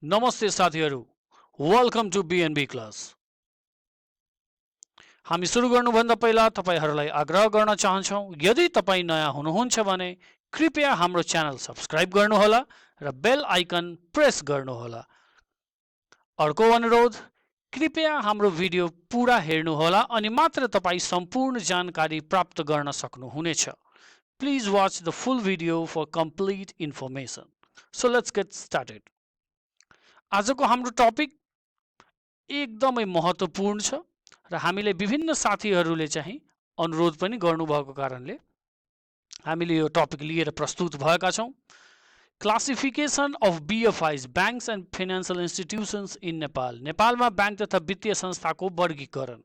नमस्ते साथीहरू, welcome to BNB class. हामी सुरु गर्नुभन्दा पहिला तपाईहरूलाई आग्रह गर्न चाहन्छौँ, यदि तपाईँ नयाँ हुनुहुन्छ भने कृपया हाम्रो च्यानल सब्स्क्राइब गर्नुहोला र बेल आइकन प्रेस गर्नुहोला। अर्को अनुरोध, कृपया हाम्रो भिडियो पुरा हेर्नुहोला अनि मात्र तपाईँ सम्पूर्ण जानकारी प्राप्त गर्न सक्नुहुनेछ। Please watch the full video for complete information. So let's get started. आजको हाम्रो टपिक एकदमै महत्त्वपूर्ण छ र हामीले विभिन्न साथीहरूले चाहिँ अनुरोध पनि गर्नुभएको कारणले हामीले यो टपिक लिएर प्रस्तुत भएका छौँ। Classification of BFIs, banks and financial institutions in Nepal. नेपालमा ब्याङ्क तथा वित्तीय संस्थाको वर्गीकरण।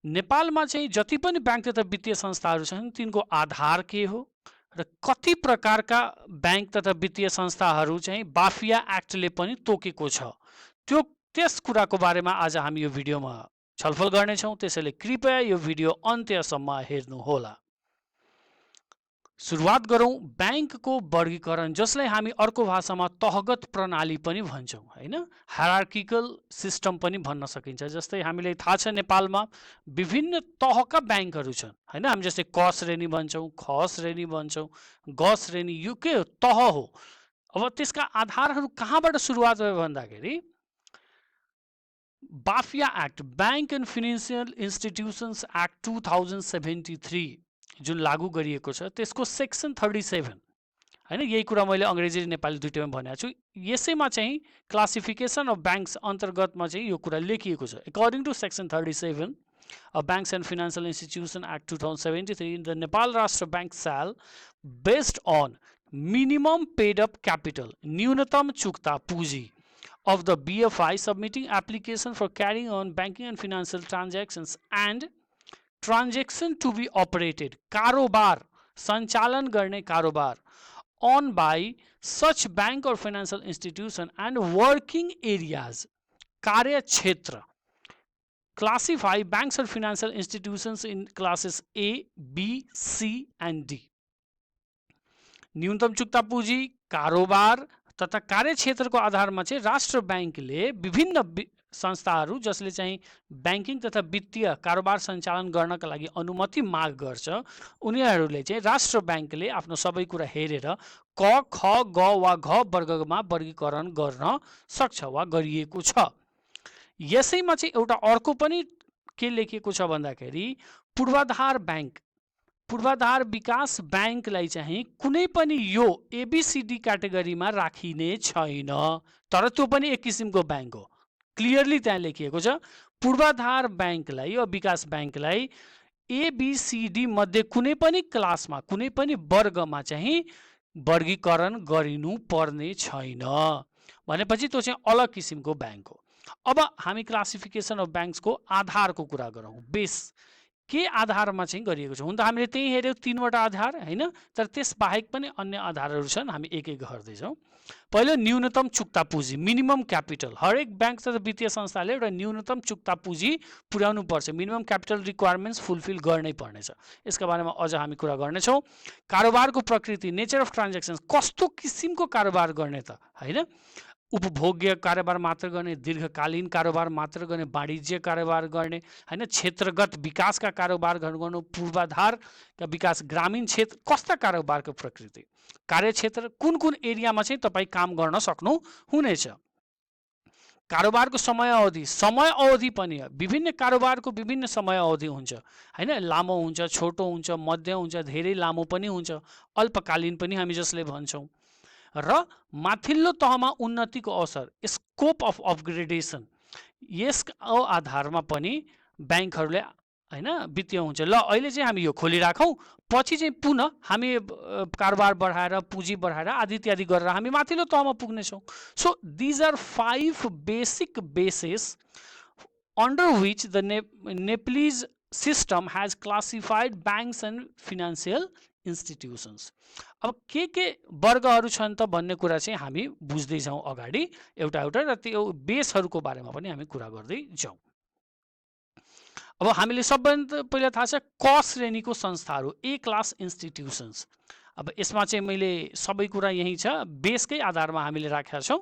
नेपालमा चाहिँ जति पनि ब्याङ्क तथा वित्तीय संस्थाहरू छन् तिनको आधार के हो र कति प्रकारका ब्याङ्क तथा वित्तीय संस्थाहरू चाहिँ बाफिया एक्टले पनि तोकेको छ, त्यस कुराको बारेमा आज हामी यो भिडियोमा छलफल गर्नेछौँ। त्यसैले कृपया यो भिडियो अन्त्यसम्म हेर्नुहोला। सुरुवात गरौँ ब्याङ्कको वर्गीकरण, जसलाई हामी अर्को भाषामा तहगत प्रणाली पनि भन्छौँ, हैन, हायरार्किकल सिस्टम पनि भन्न सकिन्छ। जस्तै हामीलाई थाहा छ नेपालमा विभिन्न तहका ब्याङ्कहरू छन्, हैन। हामी जस्तै क श्रेणी भन्छौँ, ख श्रेणी भन्छौँ, ग श्रेणी, यो के तह हो। अब त्यसका आधारहरू कहाँबाट सुरुवात भयो भन्दाखेरि BAFIA act, bank and financial institutions act 2073 जुन लागू गरिएको छ त्यसको सेक्सन 37, हैन, यही कुरा मैले अङ्ग्रेजी र नेपाली दुईटैमा भनेको छु। यसैमा चाहिँ क्लासिफिकेसन अफ ब्याङ्क्स अन्तर्गतमा चाहिँ यो कुरा लेखिएको छ। According to section 37 of Banks and Financial Institution Act 2073, the Nepal Rashtra Bank shall, based on minimum paid up capital, न्यूनतम चुक्ता पूंजी of the BFI, submitting application for carrying on banking and financial transactions and transaction to be operated, कारोबार, संचालन गर्ने कारोबार, on by such bank or financial institution and working areas, कार्य क्षेत्र, classify banks or financial institutions in classes A, B, C and D. न्यूनतम चुक्ता पूंजी, कारोबार तथा कार्य क्षेत्रको आधारमा चाहिँ राष्ट्र ब्याङ्कले विभिन्न संस्थाहरू जसले चाहिँ ब्याङ्किङ तथा वित्तीय कारोबार सञ्चालन गर्नका लागि अनुमति माग गर्छ, उनीहरूले चाहिँ राष्ट्र ब्याङ्कले आफ्नो सबै कुरा हेरेर क, ख, ग वा घ वर्गमा वर्गीकरण गर्न सक्छ वा गरिएको छ। यसैमा चाहिँ एउटा अर्को पनि के लेखिएको छ भन्दाखेरि पूर्वाधार ब्याङ्क, पूर्वाधार विकास ब्याङ्कलाई चाहिँ कुनै पनि यो एबीसीडी क्याटेगोरीमा राखिने छैन, तर त्यो पनि एक किसिमको ब्याङ्क हो। क्लियरली त्यहाँ लेखिएको छ पूर्वाधार ब्याङ्कलाई वा विकास ब्याङ्कलाई एबीसीडी मध्ये कुनै पनि क्लासमा, कुनै पनि वर्गमा चाहिँ वर्गीकरण गरिनु पर्ने छैन, भनेपछि त्यो चाहिँ अलग किसिमको ब्याङ्क हो। अब हामी क्लासिफिकेसन अफ ब्याङ्क्सको आधारको कुरा गरौँ। बेस के आधारमा चाहिँ गरिएको छ? हुन त हामीले त्यही हेर्यौँ तीनवटा आधार, हैन, तर त्यस बाहेक पनि अन्य आधारहरू छन्, हामी एक एक गर्दैछौँ। पहिलो न्यूनतम चुक्ता पुँजी, मिनिमम क्यापिटल। हरेक ब्याङ्क तथा वित्तीय संस्थाले एउटा न्यूनतम चुक्ता पुँजी पुर्याउनु पर्छ, मिनिमम क्यापिटल रिक्वायरमेन्ट्स फुलफिल गर्नै पर्नेछ। यसका बारेमा अझ हामी कुरा गर्नेछौँ। कारोबारको प्रकृति, नेचर अफ ट्रान्ज्याक्सन्स, कस्तो किसिमको कारोबार गर्ने त, हैन, उपभोग्य कारोबार मात्र गर्ने, दीर्घकालीन कारोबार मात्र गर्ने, वाणिज्य कारोबार गर्ने, हैन, क्षेत्रगत विकासका कारोबार गर्नु, पूर्वाधारका विकास, ग्रामीण क्षेत्र, कस्ता कारोबारको प्रकृति, कार्यक्षेत्र, कुन कुन एरियामा चाहिँ तपाईँ काम गर्न सक्नु हुनेछ। कारोबारको समय अवधि, समय अवधि पनि विभिन्न कारोबारको विभिन्न समय अवधि हुन्छ, हैन, लामो हुन्छ, छोटो हुन्छ, मध्य हुन्छ, धेरै लामो पनि हुन्छ, अल्पकालीन पनि हामी जसले भन्छौँ। र माथिल्लो तहमा उन्नतिको अवसर, स्कोप अफ अपग्रेडेसन, यसको आधारमा पनि ब्याङ्कहरूले, हैन, वित्तीय हुन्छ। ल अहिले चाहिँ हामी यो खोलिराखौँ, पछि चाहिँ पुनः हामी कारोबार बढाएर, पुँजी बढाएर आदि इत्यादि गरेर हामी माथिल्लो तहमा पुग्नेछौँ। So these are 5 basic basis under which the Nepalese system has classified banks and financial institutions. अब के वर्गहरू छन् त भन्ने कुरा चाहिँ हामी बुझ्दै जाउँ अगाडि एउटा एउटा, र त्यो बेसहरूको बारेमा पनि हामी कुरा गर्दै जाउँ। अब हामीले सबभन्दा पहिला थाहा छ क श्रेणीको संस्थाहरू, ए क्लास इन्स्टिट्युसन्स। अब यसमा चाहिँ मैले सबै कुरा यही छ, बेसकै आधारमा हामीले राखेका छौँ।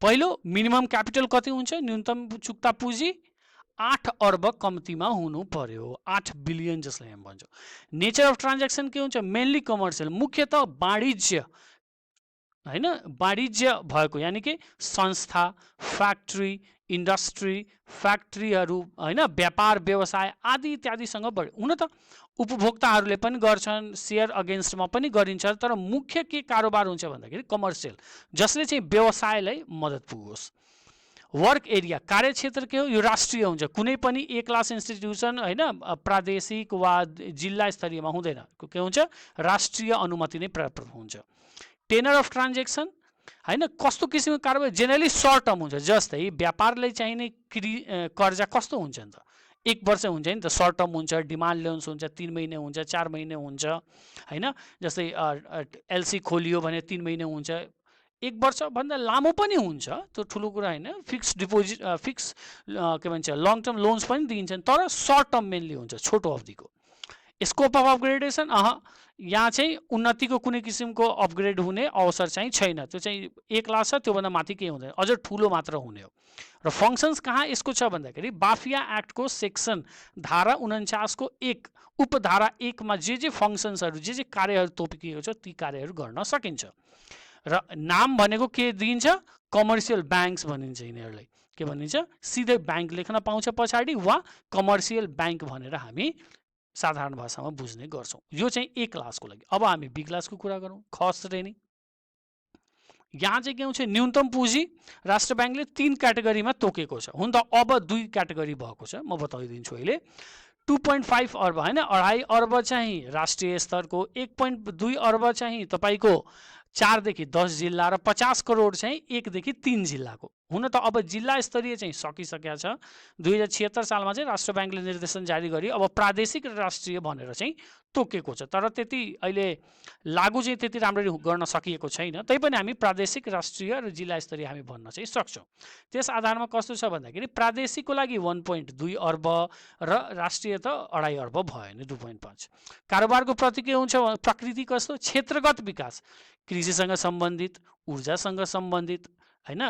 पहिलो मिनिमम क्यापिटल कति हुन्छ, न्यूनतम चुक्ता पुँजी 8 अर्ब कम्तीमा हुनु पर्यो, 8 बिलियन जसलाई हामी भन्छौँ। नेचर अफ ट्रान्ज्याक्सन के हुन्छ, मेनली कमर्सियल, मुख्यतः वाणिज्य हैन, वाणिज्य भएको, यानि कि संस्था, फ्याक्ट्री, इन्डस्ट्री, फ्याक्ट्रीहरू हैन, व्यापार व्यवसाय आदि इत्यादिसँग बढ्यो। हुन त उपभोक्ताहरूले पनि गर्छन्, सेयर अगेन्स्टमा पनि गरिन्छ, तर मुख्य के कारोबार हुन्छ भन्दाखेरि कमर्सियल, जसले चाहिँ व्यवसायलाई मद्दत पुगोस्। वर्क एरिया, कार्यक्षेत्र के हो, यो राष्ट्रिय हुन्छ, कुनै पनि एक क्लास इन्स्टिट्युसन हैन प्रादेशिक वा जिल्ला स्तरीयमा हुँदैन, के हुन्छ, राष्ट्रिय अनुमति नै प्राप्त हुन्छ। टेनर अफ ट्रान्जेक्सन हैन, कस्तो किसिमको कारोबार, जेनरली सर्ट टर्म हुन्छ, जस्तै व्यापारलाई चाहिने कर्जा कस्तो हुन्छ नि त, 1 वर्ष हुन्छ नि त, सर्ट टर्म हुन्छ, डिमान्ड लोन्स हुन्छ, 3 महिने हुन्छ, 4 महिने हुन्छ हैन, जस्तै एलसी खोलियो भने 3 महिने हुन्छ, 1 वर्षभन्दा लामो पनि हुन्छ, त्यो ठुलो कुरा होइन। फिक्स डिपोजिट, फिक्स के भन्छ लङ टर्म लोन्स पनि दिन्छन्, तर सर्ट टर्म मेनली हुन्छ, छोटो अवधिको। स्कोप अफ अपग्रेडेसन, यहाँ चाहिँ उन्नतिको कुनै किसिमको अपग्रेड हुने अवसर चाहिँ छैन, त्यो चाहिँ 1 लाख छ, त्योभन्दा माथि केही हुँदैन, अझ ठुलो मात्र हुने हो। र फङ्सन्स कहाँ यसको छ भन्दाखेरि बाफिया एक्टको सेक्सन धारा 49 को 1 उपधारा 1 मा जे फङ्सन्सहरू जे कार्यहरू तोकिएको छ ती कार्यहरू गर्न सकिन्छ। र नाम भनेको के दिन्छ, कमर्सियल ब्याङ्क्स भनिन्छ, यिनीहरूलाई के भनिन्छ, सिधै ब्याङ्क लेख्न पाउँछ पछाडि, वा कमर्सियल ब्याङ्क भनेर हामी साधारण भाषामा बुझ्ने गर्छौँ। यो चाहिँ A क्लासको लागि। अब हामी B क्लासको कुरा गरौँ, ख श्रेणी। यहाँ चाहिँ के हुन्छ, न्यूनतम पुँजी राष्ट्र ब्याङ्कले 3 क्याटेगोरीमा तोकेको छ। हुन त अब 2 क्याटेगोरी भएको छ, म बताइदिन्छु अहिले। 2.5 अर्ब हैन, 2.5 अर्ब चाहिँ राष्ट्रिय स्तरको, 1.2 अर्ब चाहिँ तपाईको 4 देखि 10 जिल्ला र 50 करोड चाहिँ 1 देखि 3 जिल्लाको। हुन त अब जिल्ला स्तरीय चाहिँ सकिसकेको छ, 2076 सालमा चाहिँ राष्ट्र ब्याङ्कले निर्देशन जारी गरी अब प्रादेशिक र राष्ट्रिय भनेर चाहिँ तोकेको छ, तर त्यति अहिले लागू चाहिँ त्यति राम्ररी गर्न सकिएको छैन। तैपनि हामी प्रादेशिक, राष्ट्रिय र जिल्ला स्तरीय हामी भन्न चाहिँ सक्छौँ। त्यस आधारमा कस्तो छ भन्दाखेरि प्रादेशिकको लागि 1.2 अर्ब र राष्ट्रिय त 2.5 अर्ब भयो नि, 2.5। कारोबारको प्रति के हुन्छ, प्रकृति कस्तो, क्षेत्रगत विकास, कृषिसँग सम्बन्धित, ऊर्जासँग सम्बन्धित हैन,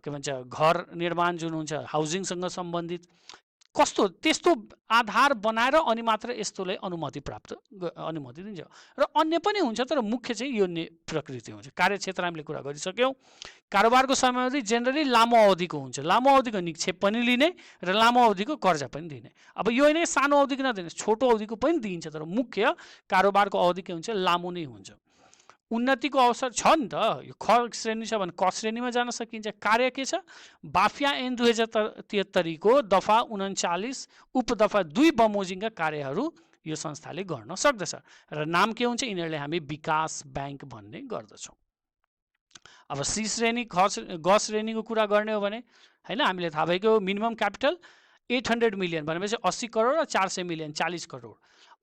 के भन्छ घर निर्माण जुन हुन्छ हाउसिङसँग सम्बन्धित, कस्तो त्यस्तो आधार बनाएर अनि मात्र यस्तोलाई अनुमति दिन्छ। र अन्य पनि हुन्छ, तर मुख्य चाहिँ यो प्रकृति हुन्छ। कार्यक्षेत्र हामीले कुरा गरिसक्यौँ। कारोबारको समयावधि जेनरली लामो अवधिको हुन्छ, लामो अवधिको निक्षेप पनि लिने र लामो अवधिको कर्जा पनि दिने। अब यो नै सानो अवधिको नदिने, छोटो अवधिको पनि दिइन्छ, तर मुख्य कारोबारको अवधि के हुन्छ, लामो नै हुन्छ। उन्नतिको अवसर छ नि त, यो ख श्रेणी छ भने क श्रेणीमा जान सकिन्छ। कार्य के छ, बाफिया ऐन 2073 को दफा 39 उपदफा 2 बमोजिमका कार्यहरू यो संस्थाले गर्न सक्दछ। र नाम के हुन्छ, यिनीहरूले हामी विकास ब्याङ्क भन्ने गर्दछौँ। अब सी श्रेणी, ग श्रेणीको कुरा गर्ने हो भने हैन, हामीले थाहा भएको मिनिमम क्यापिटल 800 मिलियन भनेपछि 80 करोड र 400 मिलियन 40 करोड।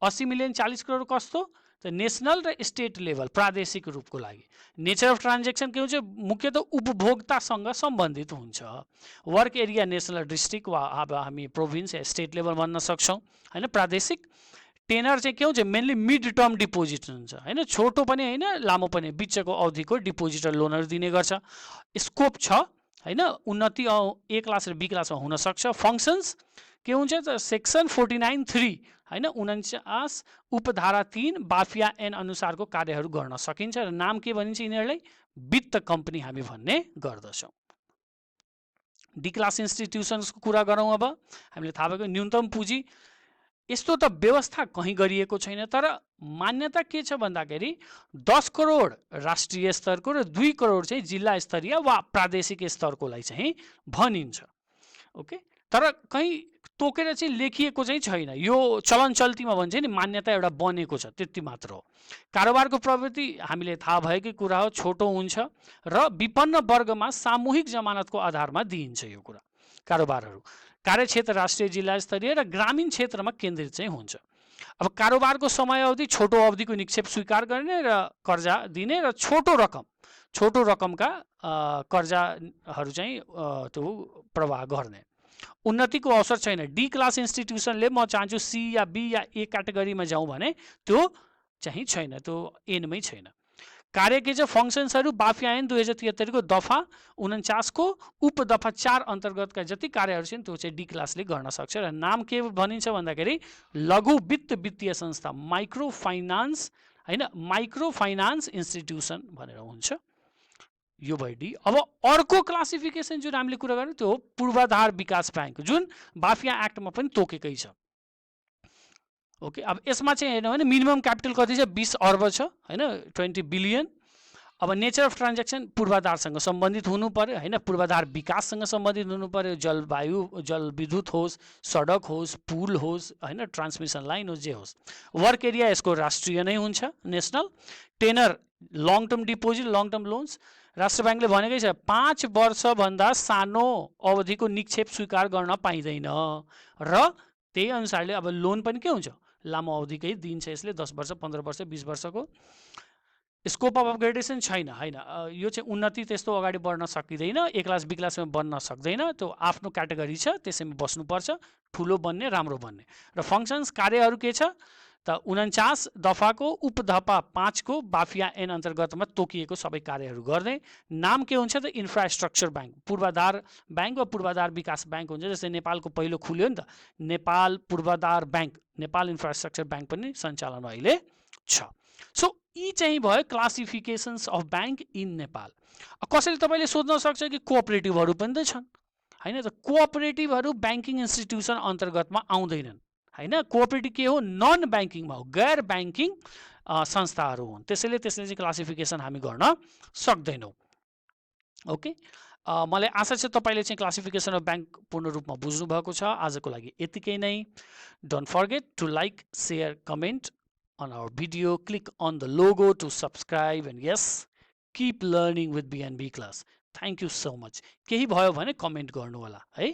80 मिलियन 40 करोड कस्तो, त नेसनल र स्टेट लेभल प्रादेशिक रूपको लागि। नेचर अफ ट्रान्जेक्सन के हुन्छ, मुख्यतः उपभोक्तासँग सम्बन्धित हुन्छ। वर्क एरिया नेसनल, डिस्ट्रिक्ट वा अब हामी प्रोभिन्स या स्टेट लेभल भन्न सक्छौँ हैन, प्रादेशिक। टेनर चाहिँ के हुन्छ, मेनली मिड टर्म डिपोजिट हुन्छ हैन, छोटो पनि हैन लामो पनि, बिचको अवधिको डिपोजिट र लोनहरू दिने गर्छ। स्कोप छ हैन, उन्नति A क्लास र B क्लासमा हुन सक्छ। फङ्सन्स के हुन्छ त, सेक्सन 49(3) हैन, 49 उपधारा 3 बाफिया ऐन अनुसारको कार्यहरू गर्न सकिन्छ। र नाम के भनिन्छ, यिनीहरूलाई वित्त कम्पनी हामी भन्ने गर्दछौँ। D क्लास इन्स्टिट्युसन्सको कुरा गरौँ। अब हामीले थाहा भएको न्यूनतम पुँजी, यस्तो त व्यवस्था कहीँ गरिएको छैन, तर मान्यता के छ भन्दाखेरि 10 करोड राष्ट्रिय स्तरको र 2 करोड चाहिँ जिल्ला स्तरीय वा प्रादेशिक स्तरकोलाई चाहिँ भनिन्छ। ओके, तर कहीँ तोकेर चाहिँ लेखिएको चाहिँ छैन, यो चलन चल्तीमा भन्छ नि, मान्यता एउटा बनेको छ, त्यति मात्र हो। कारोबारको प्रवृत्ति हामीले थाहा भएकै कुरा हो, छोटो हुन्छ र विपन्न वर्गमा सामूहिक जमानतको आधारमा दिइन्छ यो कुरा। कारोबारहरू कार्यक्षेत्र राष्ट्रिय, जिल्ला स्तरीय र ग्रामीण क्षेत्रमा केन्द्रित चाहिँ हुन्छ। अब कारोबारको समयावधि छोटो अवधिको निक्षेप स्वीकार गर्ने र कर्जा दिने र छोटो रकमका कर्जाहरू चाहिँ त्यो प्रवाह गर्ने। उन्नतिको अवसर छैन। D क्लास इन्स्टिट्युसनले म चाहन्छु C yeah B yeah A क्याटेगोरीमा जाउँ भने त्यो चाहिँ छैन, त्यो एनमै छैन। कार्य के चाहिँ फङ्सन्सहरू बाफिया ऐन 2073 को दफा 49 को उपदफा 4 अन्तर्गतका जति कार्यहरू छन् त्यो चाहिँ डी क्लासले गर्न सक्छ र नाम के भनिन्छ भन्दाखेरि लघु वित्त वित्तीय संस्था माइक्रो फाइनान्स हैन माइक्रो फाइनान्स इन्स्टिट्युसन भनेर हुन्छ यो भयो डी। अब अर्को क्लासिफिकेसन जुन हामीले कुरा गर्यौँ त्यो हो पूर्वाधार विकास ब्याङ्क जुन बाफिया एक्टमा पनि तोकेकै छ। ओके अब यसमा चाहिँ हेर्नु भने मिनिमम क्यापिटल कति छ 20 अर्ब छ हैन 20 बिलियन। अब नेचर अफ ट्रान्जेक्सन पूर्वाधारसँग सम्बन्धित हुनु पर्यो हैन पूर्वाधार विकाससँग सम्बन्धित हुनु पर्यो जलवायु जलविद्युत होस् सडक होस् पुल होस् हैन ट्रान्समिसन लाइन होस् जे होस्। वर्क एरिया यसको राष्ट्रिय नै हुन्छ national. Tenure long term deposit long term loans राष्ट्र ब्याङ्कले भनेकै छ 5 वर्षभन्दा सानो अवधिको निक्षेप स्वीकार गर्न पाइँदैन र त्यही अनुसारले अब लोन पनि के हुन्छ लामो अवधिकै दिन्छ यसले 10 वर्ष 15 वर्ष 20 वर्षको। स्कोप अफ अपग्रेडेसन छैन हैन यो चाहिँ उन्नति त्यस्तो अगाडि बढ्न सकिँदैन ए क्लास बी क्लासमा बन्न सक्दैन त्यो आफ्नो क्याटेगोरी छ त्यसैमा बस्नुपर्छ ठुलो बन्ने राम्रो बन्ने। र फङ्सन्स कार्यहरू के छ त 49 दफाको उपदफा 5 को बाफिया ऐन अन्तर्गतमा तोकिएको सबै कार्यहरू गर्ने। नाम के हुन्छ त इन्फ्रास्ट्रक्चर ब्याङ्क पूर्वाधार ब्याङ्क वा पूर्वाधार विकास ब्याङ्क हुन्छ जस्तै नेपालको पहिलो खुल्यो नि त नेपाल पूर्वाधार ब्याङ्क नेपाल इन्फ्रास्ट्रक्चर ब्याङ्क पनि सञ्चालन अहिले छ। सो यी चाहिँ भयो क्लासिफिकेसन्स अफ ब्याङ्क इन नेपाल। कसैले तपाईँले सोध्न सक्छ कि कोअपरेटिभहरू पनि त छन् हैन त कोअपरेटिभहरू ब्याङ्किङ इन्स्टिट्युसन अन्तर्गतमा आउँदैनन् हैन कोअपरेटिभ के हो नन ब्याङ्किङमा हो गैर ब्याङ्किङ संस्थाहरू हुन् त्यसैले चाहिँ क्लासिफिकेसन हामी गर्न सक्दैनौँ। ओके मलाई आशा छ तपाईँले चाहिँ क्लासिफिकेसन अफ ब्याङ्क पूर्ण रूपमा बुझ्नु भएको छ। आजको लागि यतिकै नै। Don't forget to like share comment on our video, click on the logo to subscribe and yes, keep learning with BNB class. Thank you so much. केही भयो भने कमेन्ट गर्नु होला है।